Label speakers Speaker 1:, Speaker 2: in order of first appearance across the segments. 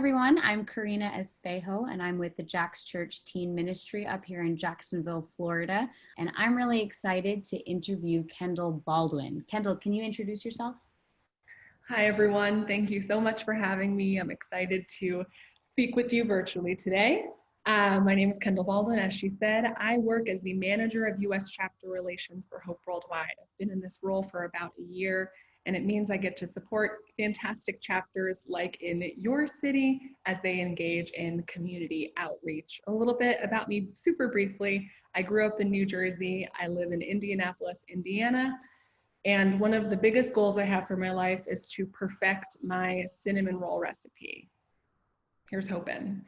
Speaker 1: everyone. I'm Karina Espejo, and I'm with the Jack's Church Teen Ministry up here in Jacksonville, Florida. And I'm really excited to interview Kendall Baldwin. Kendall, can you introduce yourself?
Speaker 2: Hi, everyone. Thank you so much for having me. I'm excited to speak with you virtually today. My name is Kendall Baldwin. As she said, I work as the manager of U.S. Chapter Relations for Hope Worldwide. I've been in this role for about a year, and it means I get to support fantastic chapters like in your city as they engage in community outreach. A little bit about me super briefly. I grew up in New Jersey. I live in Indianapolis, Indiana. And one of the biggest goals I have for my life is to perfect my cinnamon roll recipe. Here's hoping.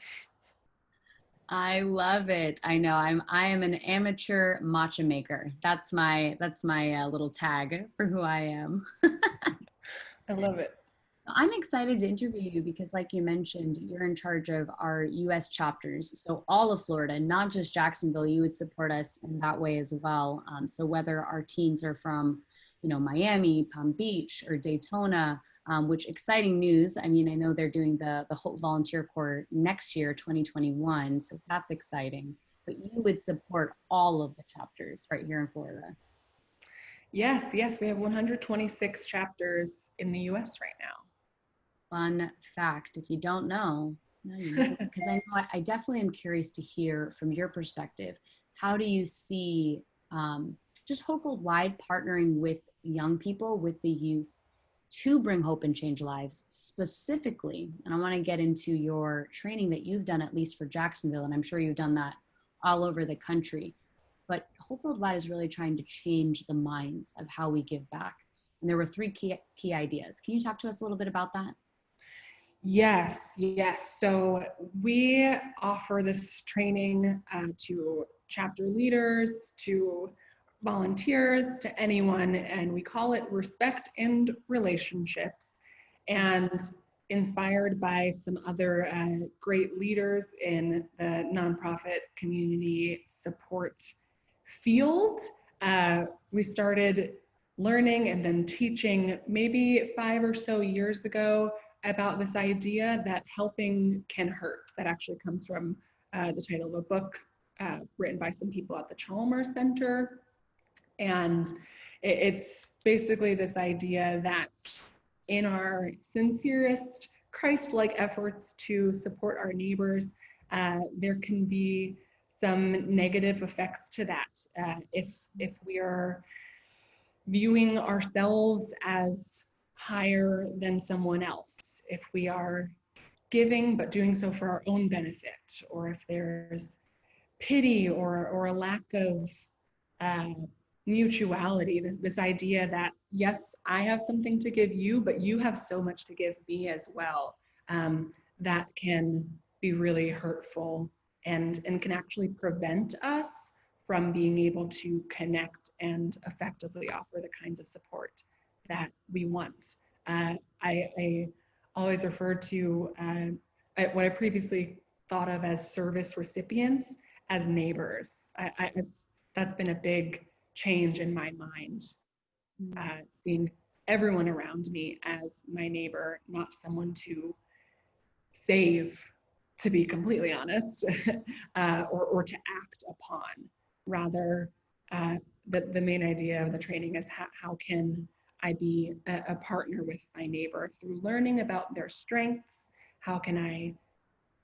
Speaker 1: I love it. I know I am an amateur matcha maker. That's my little tag for who I am.
Speaker 2: I love it.
Speaker 1: I'm excited to interview you because, like you mentioned, you're in charge of our U.S. chapters. So all of Florida, not just Jacksonville, you would support us in that way as well. So whether our teens are from, Miami, Palm Beach, or Daytona, which exciting news. I mean, I know they're doing the Hope Volunteer Corps next year, 2021. So that's exciting. But you would support all of the chapters right here in Florida.
Speaker 2: Yes, we have 126 chapters in the U.S. right now.
Speaker 1: Fun fact, if you don't know, now you know, because I definitely am curious to hear from your perspective. How do you see just Hope Worldwide partnering with young people, with the youth, to bring hope and change lives specifically? And I want to get into your training that you've done, at least for Jacksonville, and I'm sure you've done that all over the country. But Hope Worldwide is really trying to change the minds of how we give back. And there were three key ideas. Can you talk to us a little bit about that?
Speaker 2: Yes. So we offer this training to chapter leaders, to volunteers, to anyone, and we call it Respect and Relationships. And inspired by some other great leaders in the nonprofit community support field, we started learning and then teaching maybe 5 or so years ago about this idea that helping can hurt. That actually comes from the title of a book written by some people at the Chalmers Center. And it's basically this idea that in our sincerest Christ-like efforts to support our neighbors, there can be some negative effects to that. If we are viewing ourselves as higher than someone else, if we are giving but doing so for our own benefit, or if there's pity or a lack of mutuality, this idea that, yes, I have something to give you, but you have so much to give me as well, that can be really hurtful and can actually prevent us from being able to connect and effectively offer the kinds of support that we want. I always refer to what I previously thought of as service recipients as neighbors. That's been a big change in my mind, seeing everyone around me as my neighbor, not someone to save, to be completely honest, or to act upon. Rather, the main idea of the training is how can I be a partner with my neighbor through learning about their strengths? How can I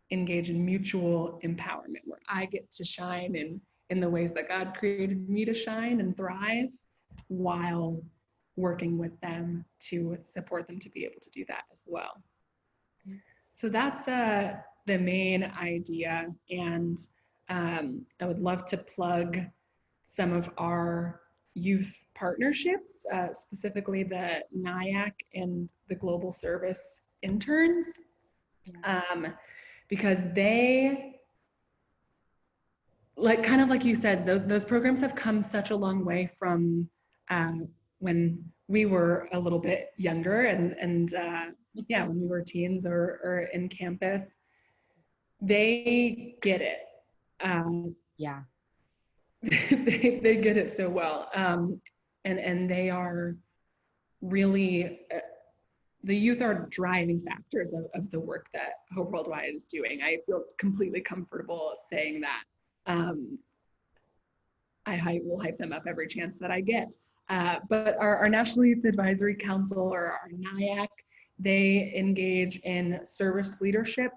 Speaker 2: engage in mutual empowerment where I get to shine in the ways that God created me to shine and thrive, while working with them to support them to be able to do that as well. So that's the main idea, and I would love to plug some of our youth partnerships, specifically the NYAC and the Global Service interns, because they, kind of like you said, those programs have come such a long way from when we were a little bit younger, and when we were teens or in campus. They get it. They get it so well, and they are really the youth are driving factors of the work that Hope Worldwide is doing. I feel completely comfortable saying that. I will hype them up every chance that I get. But our National Youth Advisory Council, or our NYAC, they engage in service leadership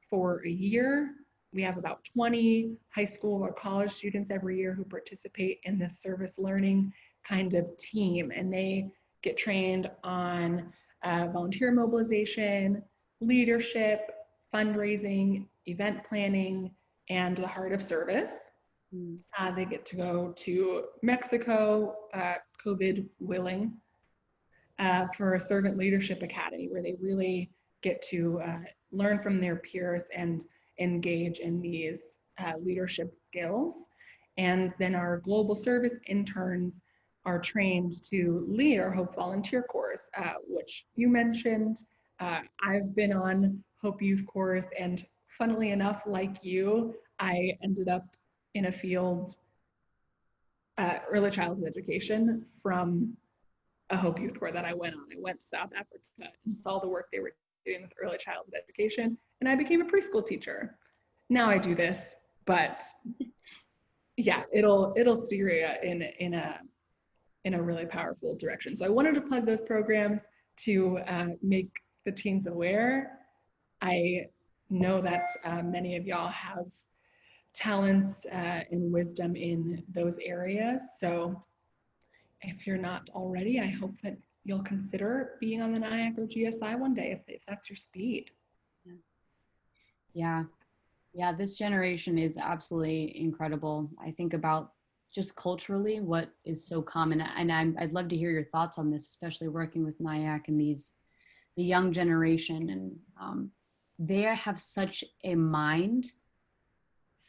Speaker 2: for a year. We have about 20 high school or college students every year who participate in this service learning kind of team, and they get trained on volunteer mobilization, leadership, fundraising, event planning, and the heart of service. They get to go to Mexico, COVID willing, for a servant leadership academy where they really get to learn from their peers and engage in these leadership skills. And then our global service interns are trained to lead our Hope Volunteer Corps, which you mentioned. I've been on Hope Youth Corps, and funnily enough, like you, I ended up in a field, early childhood education, from a Hope Youth Corps that I went on. I went to South Africa and saw the work they were doing with early childhood education, and I became a preschool teacher. Now I do this, but yeah, it'll steer you in a really powerful direction. So I wanted to plug those programs to make the teens aware. I know that many of y'all have talents and wisdom in those areas. So if you're not already, I hope that you'll consider being on the NYAC or GSI one day if that's your speed.
Speaker 1: Yeah. Yeah, this generation is absolutely incredible. I think about just culturally what is so common, and I'd love to hear your thoughts on this, especially working with NYAC and the young generation, and they have such a mind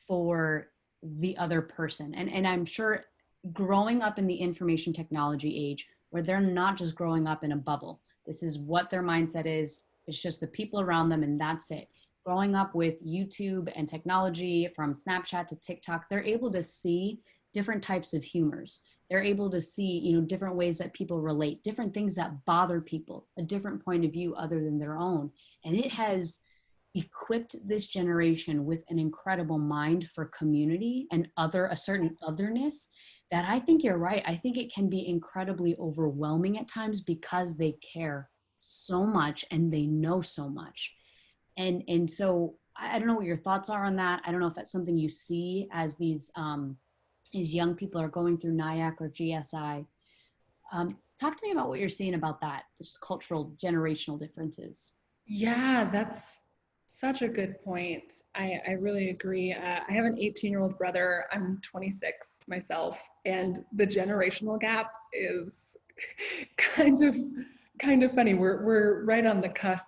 Speaker 1: for the other person, and I'm sure growing up in the information technology age, where they're not just growing up in a bubble. This is what their mindset is. It's just the people around them, and that's it. Growing up with YouTube and technology, from Snapchat to TikTok, they're able to see different types of humors. They're able to see, different ways that people relate, different things that bother people, a different point of view other than their own. And it has equipped this generation with an incredible mind for community and a certain otherness that I think you're right. I think it can be incredibly overwhelming at times because they care so much and they know so much. And so I don't know what your thoughts are on that. I don't know if that's something you see as these young people are going through NYAC or GSI. Talk to me about what you're seeing about that, just cultural, generational differences.
Speaker 2: Yeah, that's such a good point. I really agree. I have an 18-year-old brother. I'm 26 myself, and the generational gap is kind of funny. We're right on the cusp.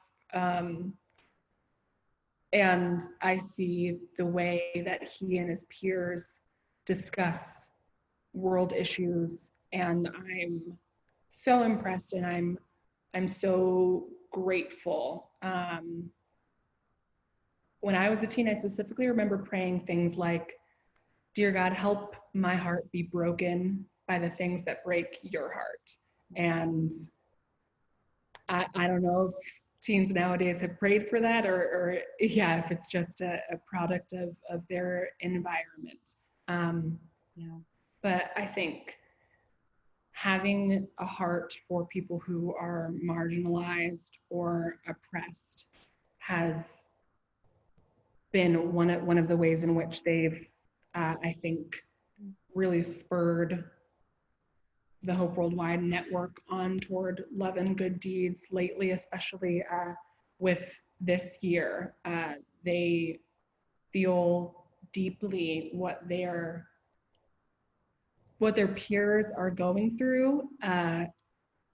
Speaker 2: And I see the way that he and his peers discuss world issues, and I'm so impressed, and I'm so grateful. When I was a teen, I specifically remember praying things like, "Dear God, help my heart be broken by the things that break your heart." And I don't know if teens nowadays have prayed for that, or yeah, if it's just a product of their environment.
Speaker 1: Yeah.
Speaker 2: But I think having a heart for people who are marginalized or oppressed has been one of the ways in which they've, I think, really spurred the Hope Worldwide network on toward love and good deeds lately, especially with this year. They feel deeply what their peers are going through. And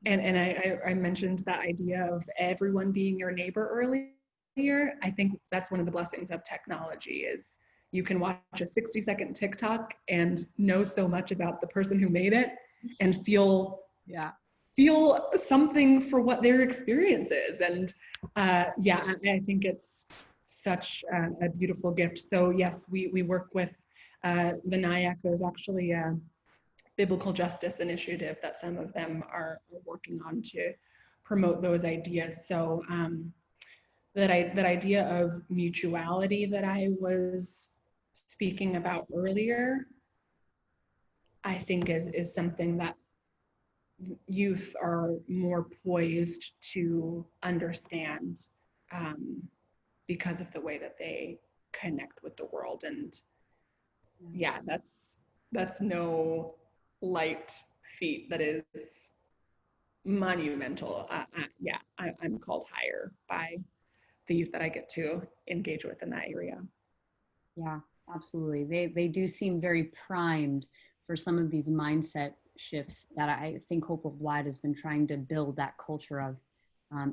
Speaker 2: I mentioned that idea of everyone being your neighbor earlier. I think that's one of the blessings of technology is you can watch a 60-second TikTok and know so much about the person who made it and feel something for what their experience is. And I think it's such a beautiful gift. So yes, we work with the NYAC. There's actually a biblical justice initiative that some of them are working on to promote those ideas. So that idea of mutuality that I was speaking about earlier, I think is something that youth are more poised to understand, because of the way that they connect with the world. And yeah, that's no light feat. That is monumental. Yeah, I'm called higher by the youth that I get to engage with in that area.
Speaker 1: Yeah, absolutely. They do seem very primed for some of these mindset shifts that I think Hope Worldwide has been trying to build that culture of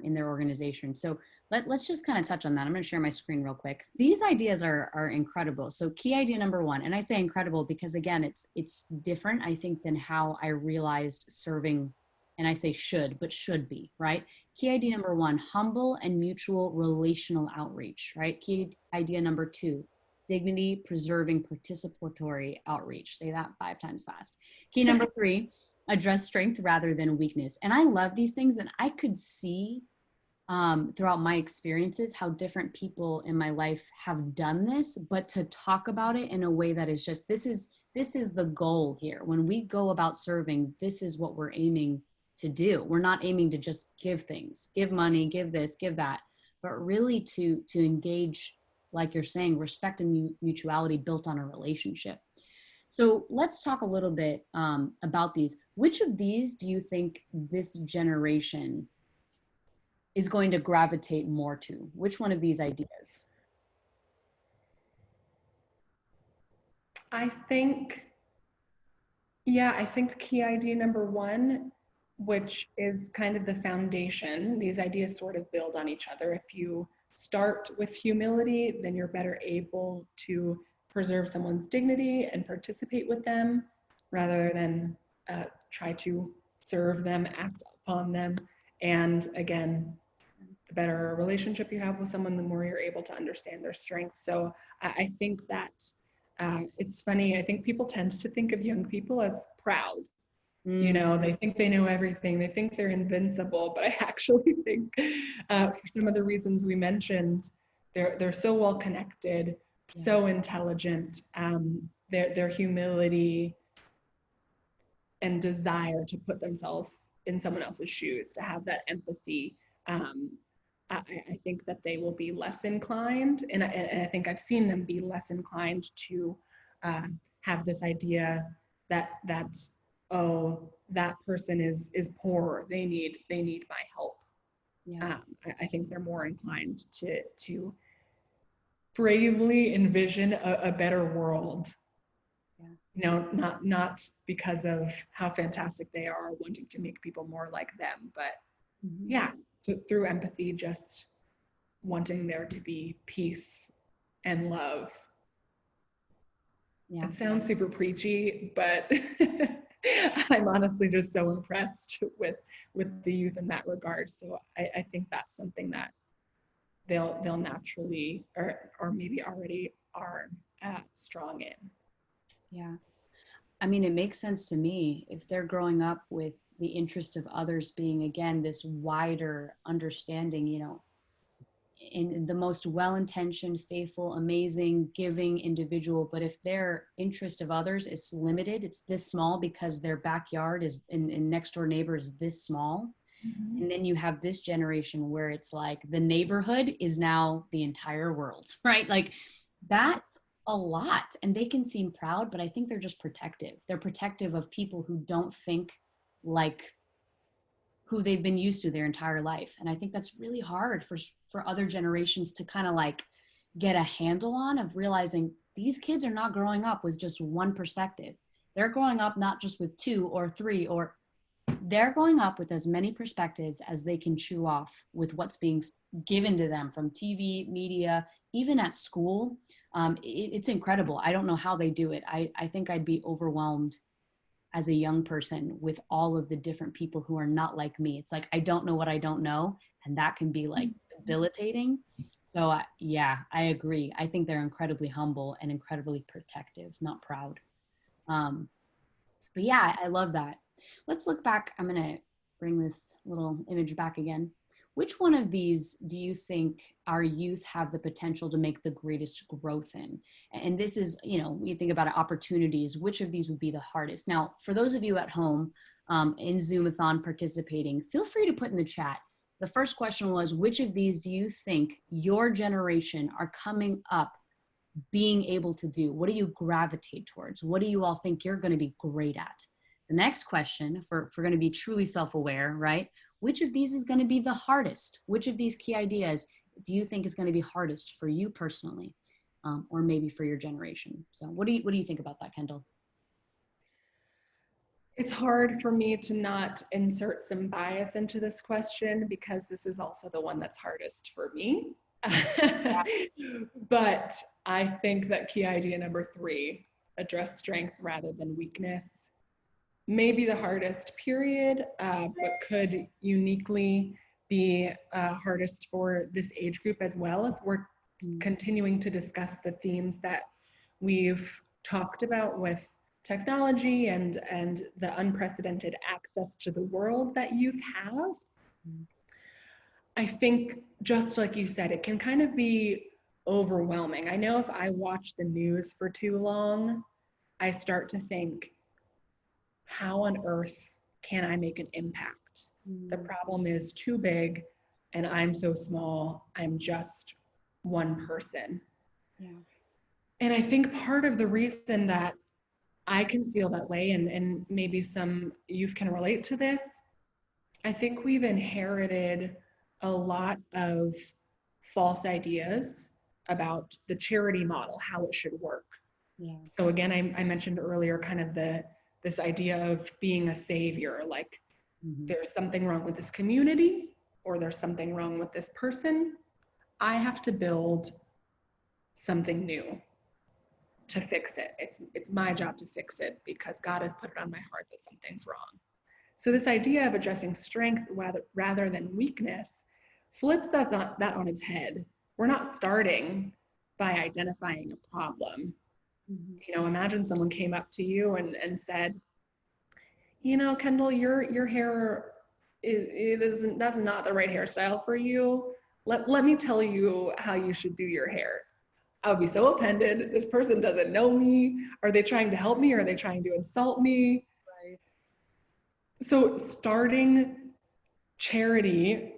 Speaker 1: in their organization. So let's just kind of touch on that. I'm going to share my screen real quick. These ideas are incredible. So key idea number one, and I say incredible because again, it's different, I think, than how I realized serving, and I say should, but should be, right? Key idea number one, humble and mutual relational outreach, right? Key idea number two, dignity preserving participatory outreach. Say that 5 times fast. Key number three, address strength rather than weakness. And I love these things, and I could see throughout my experiences how different people in my life have done this, but to talk about it in a way that is just, this is the goal here. When we go about serving, this is what we're aiming to do. We're not aiming to just give things, give money, give this, give that, but really to engage, like you're saying, respect and mutuality built on a relationship. So let's talk a little bit about these. Which of these do you think this generation is going to gravitate more to? Which one of these ideas?
Speaker 2: I think key idea number one, which is kind of the foundation, these ideas sort of build on each other. If you start with humility, then you're better able to preserve someone's dignity and participate with them rather than try to serve them, act upon them. And again, the better relationship you have with someone, the more you're able to understand their strengths. So I think that it's funny, I think people tend to think of young people as proud. You know, they think they know everything. They think they're invincible, but I actually think for some of the reasons we mentioned, they're so well connected, so intelligent. Their humility and desire to put themselves in someone else's shoes, to have that empathy. I think that they will be less inclined, and I think I've seen them be less inclined to have this idea that oh, that person is poor, they need my help. I think they're more inclined to bravely envision a better world. You know, not because of how fantastic they are, wanting to make people more like them, but through empathy, just wanting there to be peace and love. It sounds super preachy, but I'm honestly just so impressed with the youth in that regard. So I think that's something that they'll naturally or maybe already are strong in.
Speaker 1: Yeah. I mean, it makes sense to me if they're growing up with the interest of others being, again, this wider understanding, you know, in the most well-intentioned, faithful, amazing, giving individual. But if their interest of others is limited, it's this small because their backyard is in next door neighbor is this small. And then you have this generation where it's like the neighborhood is now the entire world, right? Like that's a lot. And they can seem proud, but I think they're just protective. They're protective of people who don't think like who they've been used to their entire life. And I think that's really hard for other generations to kind of like get a handle on, of realizing these kids are not growing up with just one perspective. They're growing up not just with 2 or 3, or they're growing up with as many perspectives as they can chew off with what's being given to them from TV, media, even at school. It's incredible. I don't know how they do it. I think I'd be overwhelmed as a young person with all of the different people who are not like me. It's like, I don't know what I don't know. And that can be like debilitating. So yeah, I agree. I think they're incredibly humble and incredibly protective, not proud. But yeah, I love that. Let's look back. I'm going to bring this little image back again. Which one of these do you think our youth have the potential to make the greatest growth in? And this is, when you think about opportunities, which of these would be the hardest? Now, for those of you at home in Zoomathon participating, feel free to put in the chat. The first question was, which of these do you think your generation are coming up being able to do? What do you gravitate towards? What do you all think you're going to be great at? The next question, if we're going to be truly self-aware, right? Which of these is going to be the hardest? Which of these key ideas do you think is going to be hardest for you personally, or maybe for your generation? So what do you think about that, Kendall?
Speaker 2: It's hard for me to not insert some bias into this question because this is also the one that's hardest for me. But I think that key idea number 3, address strength rather than weakness, may be the hardest, period, but could uniquely be hardest for this age group as well if we're continuing to discuss the themes that we've talked about with technology and the unprecedented access to the world that youth have. I think, just like you said, it can kind of be overwhelming. I know if I watch the news for too long, I start to think, how on earth can I make an impact? The problem is too big and I'm so small. I'm just one person.
Speaker 1: Yeah.
Speaker 2: And I think part of the reason that I can feel that way, and maybe some youth can relate to this, I think we've inherited a lot of false ideas about the charity model, how it should work.
Speaker 1: Yeah.
Speaker 2: So again, I mentioned earlier kind of this idea of being a savior, like there's something wrong with this community or there's something wrong with this person. I have to build something new to fix it. It's my job to fix it because God has put it on my heart that something's wrong. So this idea of addressing strength rather than weakness flips that on its head. We're not starting by identifying a problem. Imagine someone came up to you and said, Kendall, your hair that's not the right hairstyle for you. Let me tell you how you should do your hair. I would be so offended. This person doesn't know me. Are they trying to help me? Or are they trying to insult me?
Speaker 1: Right.
Speaker 2: So starting charity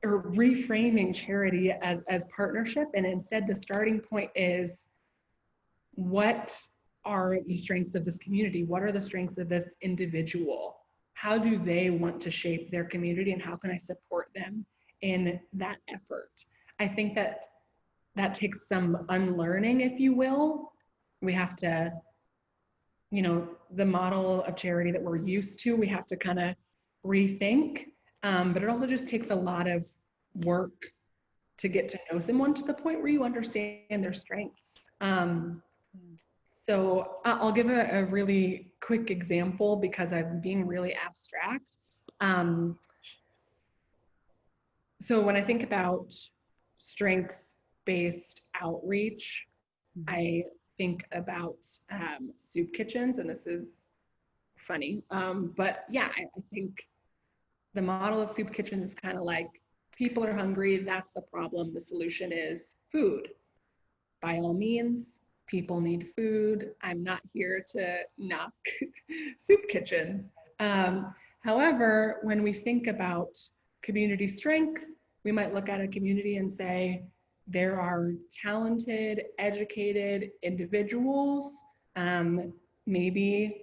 Speaker 2: or reframing charity as partnership, and instead the starting point is, what are the strengths of this community? What are the strengths of this individual? How do they want to shape their community, and how can I support them in that effort? I think that takes some unlearning, if you will. We have to, the model of charity that we're used to, we have to kind of rethink, but it also just takes a lot of work to get to know someone to the point where you understand their strengths. So I'll give a really quick example because I'm being really abstract. So when I think about strength-based outreach, I think about soup kitchens, and this is funny, but yeah, I think the model of soup kitchens is kind of like, people are hungry, that's the problem, the solution is food. By all means, people need food. I'm not here to knock soup kitchens. However, when we think about community strength, we might look at a community and say, there are talented, educated individuals. Maybe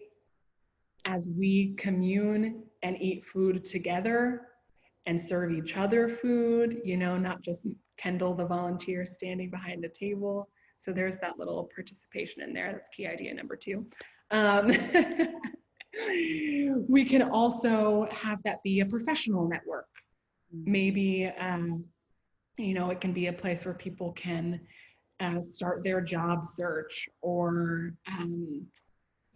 Speaker 2: as we commune and eat food together and serve each other food, not just Kendall, the volunteer, standing behind a table. So there's that little participation in there. That's key idea number 2. We can also have that be a professional network. Maybe, it can be a place where people can start their job search, or,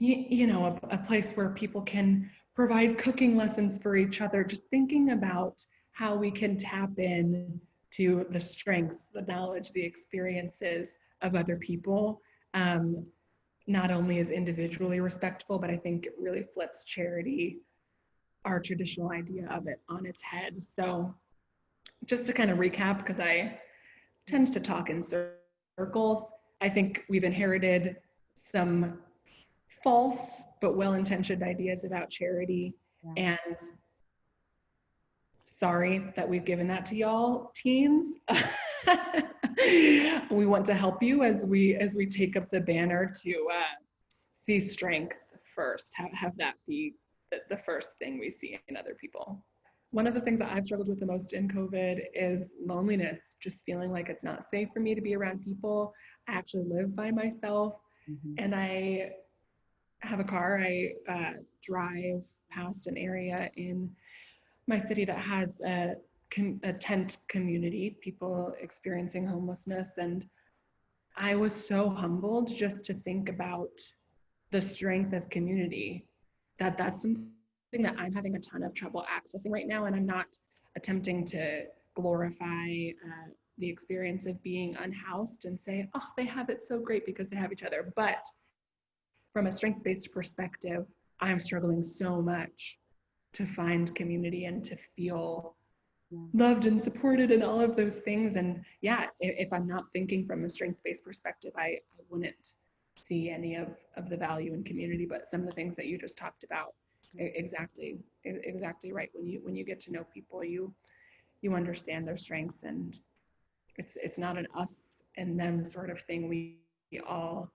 Speaker 2: a place where people can provide cooking lessons for each other, just thinking about how we can tap in to the strengths, the knowledge, the experiences of other people, not only as individually respectful, but I think it really flips charity our traditional idea of it on its head. So just to kind of recap, because I tend to talk in circles, I think we've inherited some false but well-intentioned ideas about charity.
Speaker 1: Yeah.
Speaker 2: And sorry that we've given that to y'all teens. We want to help you as we take up the banner to see strength first, have that be the first thing we see in other people. One of the things that I've struggled with the most in COVID is loneliness, just feeling like it's not safe for me to be around people. I actually live by myself, and I have a car. I drive past an area in my city that has a tent community, people experiencing homelessness. And I was so humbled just to think about the strength of community, that's something that I'm having a ton of trouble accessing right now. And I'm not attempting to glorify the experience of being unhoused and say, oh, they have it so great because they have each other. But from a strength-based perspective, I'm struggling so much to find community and to feel loved and supported and all of those things. And yeah, if I'm not thinking from a strength-based perspective, I wouldn't see any of the value in community. But some of the things that you just talked about, exactly right. When you get to know people, you understand their strengths, and it's not an us and them sort of thing. We all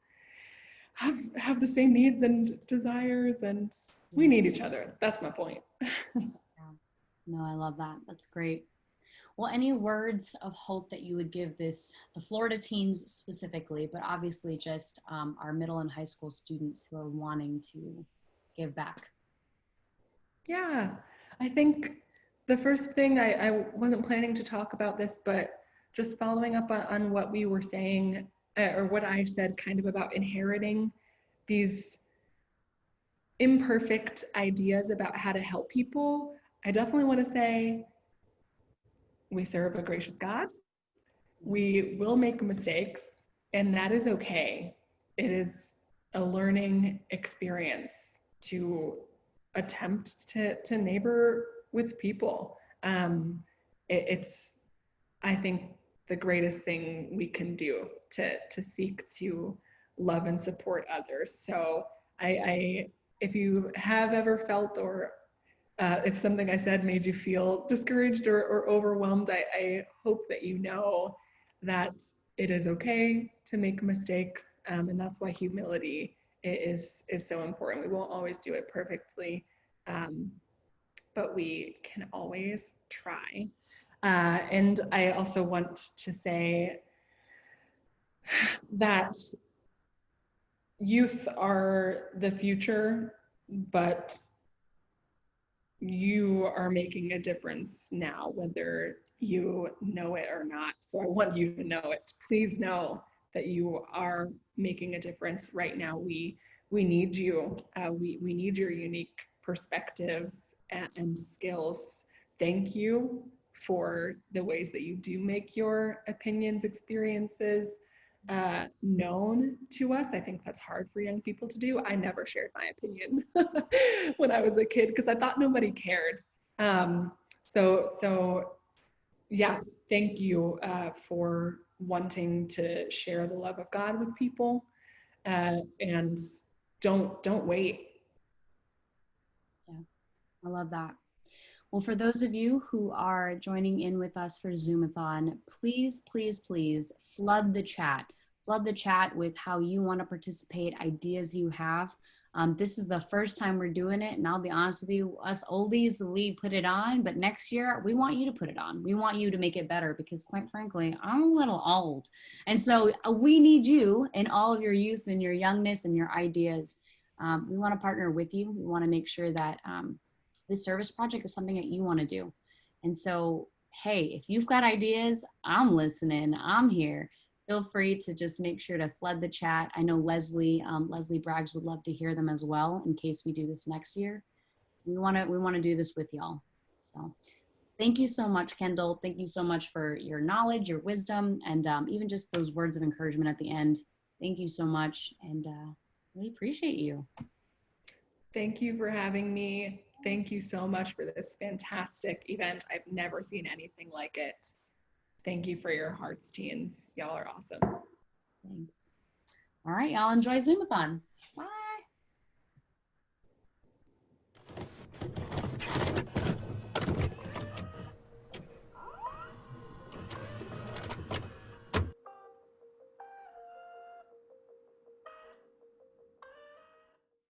Speaker 2: have the same needs and desires, and we need each other. That's my point.
Speaker 1: Yeah. No, I love that. That's great. Well, any words of hope that you would give the Florida teens specifically, but obviously just our middle and high school students who are wanting to give back?
Speaker 2: Yeah, I think the first thing, I wasn't planning to talk about this, but just following up on what we were saying, or what I said kind of about inheriting these imperfect ideas about how to help people, I definitely want to say we serve a gracious God. We will make mistakes, and that is okay. It is a learning experience to attempt to neighbor with people. It's, I think, the greatest thing we can do to seek to love and support others. So if you have ever felt, or if something I said made you feel discouraged or overwhelmed, I hope that you know that it is okay to make mistakes, and that's why humility is so important. We won't always do it perfectly, but we can always try. And I also want to say that youth are the future, but you are making a difference now, whether you know it or not. So I want you to know it. Please know that you are making a difference right now. We need you. We need your unique perspectives and skills. Thank you for the ways that you do make your opinions, experiences known to us. I think that's hard for young people to do. I never shared my opinion when I was a kid because I thought nobody cared. So yeah, thank you for wanting to share the love of God with people, and don't wait.
Speaker 1: Yeah, I love that. Well, for those of you who are joining in with us for Zoomathon, please, please, please flood the chat. Flood the chat with how you want to participate, ideas you have. This is the first time we're doing it, and I'll be honest with you, us oldies, we put it on, but next year, we want you to put it on. We want you to make it better because, quite frankly, I'm a little old. And so we need you and all of your youth and your youngness and your ideas. We want to partner with you. We want to make sure that this service project is something that you want to do. And so, hey, if you've got ideas, I'm listening. I'm here. Feel free to just make sure to flood the chat. I know Leslie Braggs would love to hear them as well in case we do this next year. We want to do this with y'all. So thank you so much, Kendall. Thank you so much for your knowledge, your wisdom, and even just those words of encouragement at the end. Thank you so much, and we appreciate you.
Speaker 2: Thank you for having me. Thank you so much for this fantastic event. I've never seen anything like it. Thank you for your hearts, teens. Y'all are awesome.
Speaker 1: Thanks. All right, y'all enjoy Zoomathon. Bye.